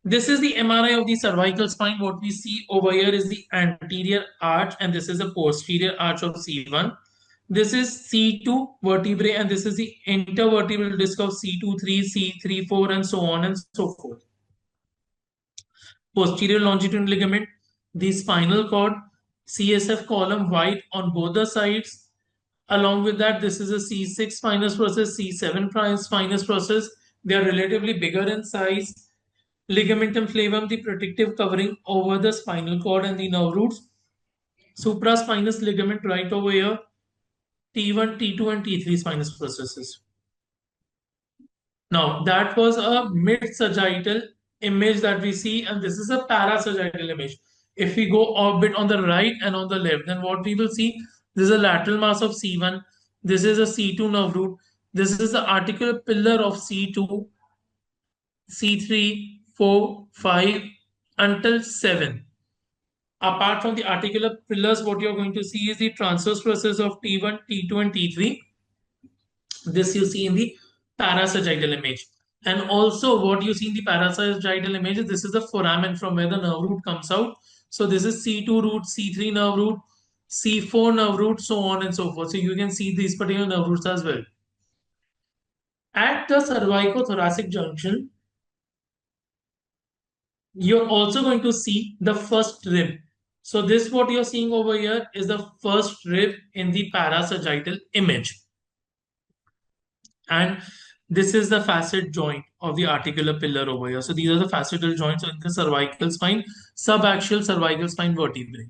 This is the MRI of the cervical spine. What we see over here is the anterior arch, and this is the posterior arch of C1. This is C2 vertebrae, and this is the intervertebral disc of C2, 3, C3, 4, and so on and so forth. Posterior longitudinal ligament, the spinal cord, CSF column wide on both the sides. Along with that, this is a C6 spinous process, C7 spinous process. They are relatively bigger in size. Ligamentum flavum, the protective covering over the spinal cord and the nerve roots. Supraspinous ligament right over here. T1, T2, and T3 spinous processes. Now, that was a mid-sagittal image that we see, and this is a parasagittal image. If we go a bit on the right and on the left, then what we will see, this is a lateral mass of C1, this is a C2 nerve root, this is the articular pillar of C2, C3, 4, 5, until 7. Apart from the articular pillars, what you're going to see is the transverse process of T1, T2, and T3. This you see in the parasagittal image. And also what you see in the parasagittal image, this is the foramen from where the nerve root comes out. So this is C2 root, C3 nerve root, C4 nerve root, so on and so forth. So you can see these particular nerve roots as well. At the cervicothoracic junction, you're also going to see the first rib. So this what you're seeing over here is the first rib in the parasagittal image. And this is the facet joint of the articular pillar over here. So these are the facetal joints in the cervical spine, subaxial cervical spine vertebrae.